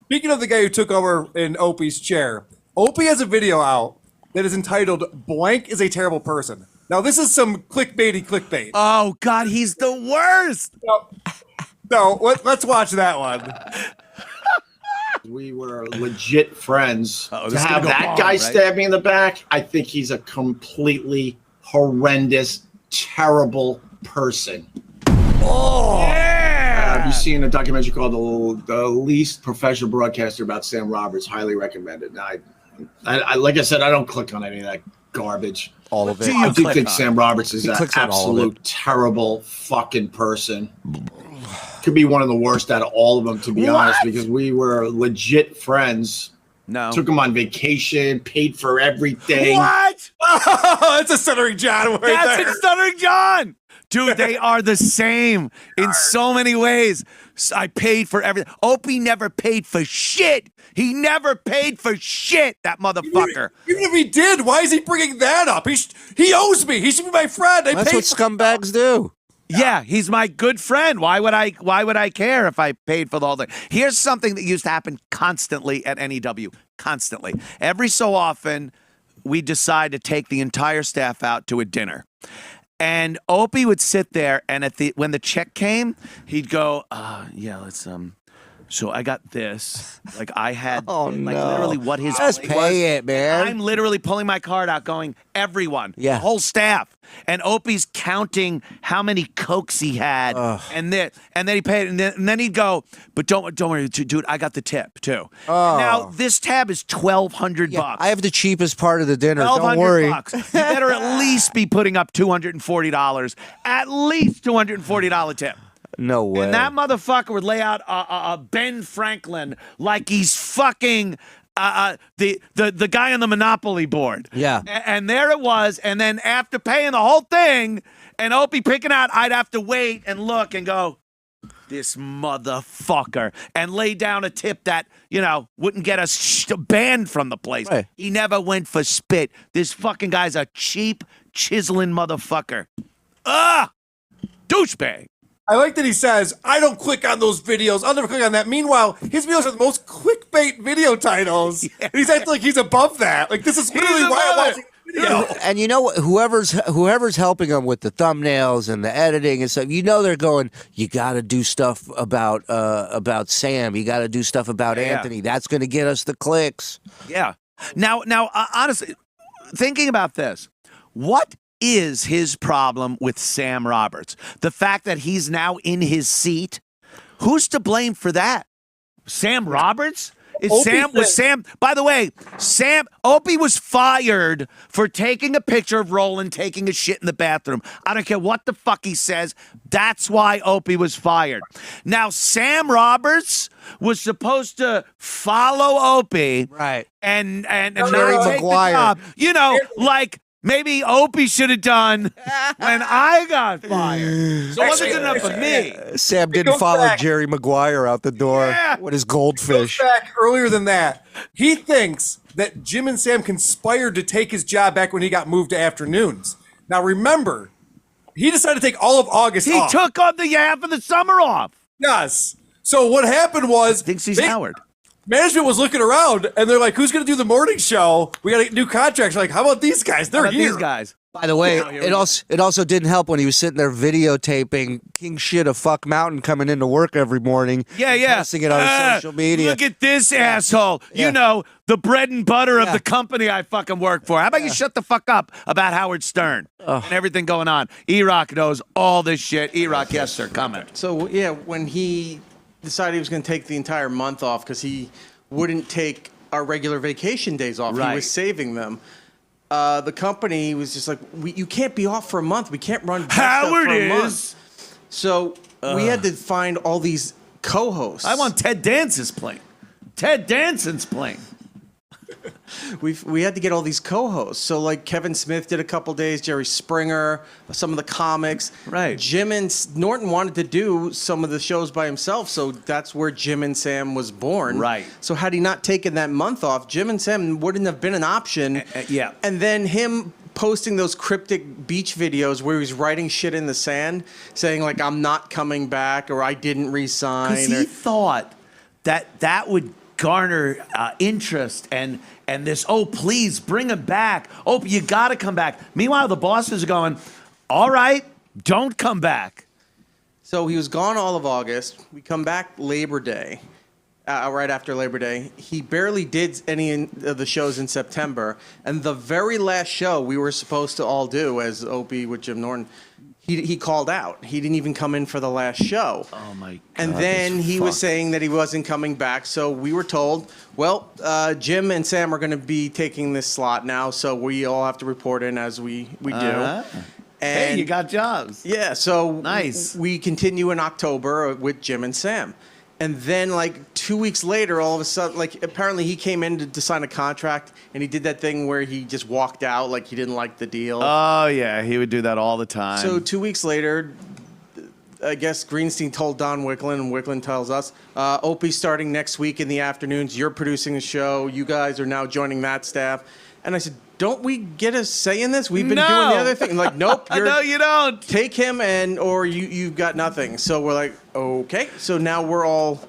Speaking of the guy who took over in Opie's chair, Opie has a video out that is entitled "Blank is a Terrible Person." Now, this is some clickbait. Oh God, he's the worst. No, let's watch that one. We were legit friends. To have go that wrong, guy right? stab me in the back, I think he's a completely horrendous, terrible person. Oh, yeah. Have you seen a documentary called The Least Professional Broadcaster about Sam Roberts? Highly recommended. I like I said, I don't click on any of that garbage. All of it. I do think Sam Roberts is an clicks on all of absolute terrible fucking person. Could be one of the worst out of all of them, to be honest, because we were legit friends. No. Took him on vacation, paid for everything. What? Oh, that's a Stuttering John right That's there. a Stuttering John. Dude, they are the same in so many ways. I paid for everything. Opie never paid for shit. He never paid for shit, that motherfucker. Even if he did, why is he bringing that up? He owes me. He should be my friend. That's what scumbags do. Yeah, he's my good friend. Why would I care if I paid for the whole thing? Here's something that used to happen constantly at NEW. Constantly. Every so often, we decide to take the entire staff out to a dinner. And Opie would sit there, and when the check came, he'd go, yeah, let's so I got this. Like I had literally what his Just plate pay was. it, man. I'm literally pulling my card out going, everyone, Yeah. the whole staff. And Opie's counting how many Cokes he had. And then he paid, and then he'd go, but don't worry, dude, I got the tip too. Now this tab is $1,200 bucks. I have the cheapest part of the dinner. Don't worry. $1,200 bucks. You better at least be putting up $240. At least $240 tip. No way. And that motherfucker would lay out a Ben Franklin like he's fucking the guy on the Monopoly board. Yeah. And there it was. And then after paying the whole thing and Opie picking out, I'd have to wait and look and go, this motherfucker, and lay down a tip that, wouldn't get us banned from the place. Right. He never went for spit. This fucking guy's a cheap, chiseling motherfucker. Douchebag. I like that he says, I don't click on those videos. I'll never click on that. Meanwhile, his videos are the most clickbait video titles. Yeah. And he's acting like he's above that. Like, this is literally why I'm watching the video. And you know what? Whoever's helping them with the thumbnails and the editing and stuff, they're going, you got to do stuff about Sam. You got to do stuff about Anthony. That's going to get us the clicks. Yeah. Now, honestly, thinking about this, what is his problem with Sam Roberts? The fact that he's now in his seat? Who's to blame for that? Sam Roberts? By the way, Opie was fired for taking a picture of Roland taking a shit in the bathroom. I don't care what the fuck he says. That's why Opie was fired. Now, Sam Roberts was supposed to follow Opie. Right. And Jerry not take Maguire. the job. Like maybe Opie should have done when I got fired. So it wasn't good enough for me. Sam didn't follow Jerry Maguire out the door with his goldfish. Goes back earlier than that. He thinks that Jim and Sam conspired to take his job back when he got moved to afternoons. Now remember, he decided to take all of August off. He took on the half of the summer off. Yes. So what happened was... Thinks he's Howard. Management was looking around, and they're like, who's going to do the morning show? We got to get new contracts. Like, how about these guys? They're here. These guys. By the way, it also didn't help when he was sitting there videotaping king shit of Fuck Mountain coming into work every morning. Yeah. Posting it on social media. Look at this asshole. Yeah. The bread and butter of the company I fucking work for. How about you shut the fuck up about Howard Stern and everything going on? Erock knows all this shit. Erock, yes, sir, comment. So, when he decided he was going to take the entire month off because he wouldn't take our regular vacation days off. Right. He was saving them. The company was just like, you can't be off for a month. We can't run Howard for a month. is. So we had to find all these co-hosts. I want Ted Danson's playing. Ted Danson's playing. We had to get all these co-hosts. So like Kevin Smith did a couple days, Jerry Springer, some of the comics. Right. Jim and Norton wanted to do some of the shows by himself, so that's where Jim and Sam was born. Right. So had he not taken that month off, Jim and Sam wouldn't have been an option. Yeah. And then him posting those cryptic beach videos where he was writing shit in the sand, saying like, I'm not coming back, or I didn't resign. Because he thought that would garner interest and this, oh, please bring him back. Oh, you got to come back. Meanwhile, the bosses are going, all right, don't come back. So he was gone all of August. We come back Labor Day, right after Labor Day. He barely did any of the shows in September. And the very last show we were supposed to all do as Opie with Jim Norton, he called out. He didn't even come in for the last show. Oh, my God. And then he was saying that he wasn't coming back. So we were told, well, Jim and Sam are going to be taking this slot now. So we all have to report in as we do. And hey, you got jobs. Yeah, so nice. We continue in October with Jim and Sam. And then, like, 2 weeks later, all of a sudden, like, apparently he came in to sign a contract, and he did that thing where he just walked out, like he didn't like the deal. Oh, yeah, he would do that all the time. So 2 weeks later, I guess Greenstein told Don Wicklund, and Wicklund tells us, Opie's starting next week in the afternoons. You're producing a show. You guys are now joining that staff. And I said, don't we get a say in this? We've been doing the other thing. Like, nope. No, you don't. Take him or you've got nothing. So we're like, okay. So now we're all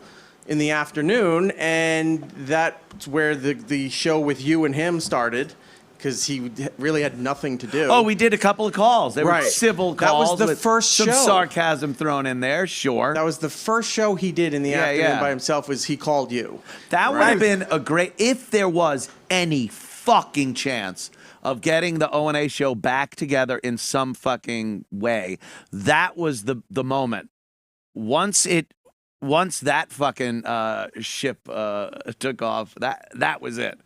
in the afternoon, and that's where the show with you and him started, because he really had nothing to do. Oh, we did a couple of calls. They were Right. civil That was calls. the with first some show. sarcasm thrown in there, sure. That was the first show he did in the afternoon by himself. Was he called you? That would have been a great, if there was any fucking chance of getting the O&A show back together in some fucking way, that was the moment. Once that fucking ship took off, that was it.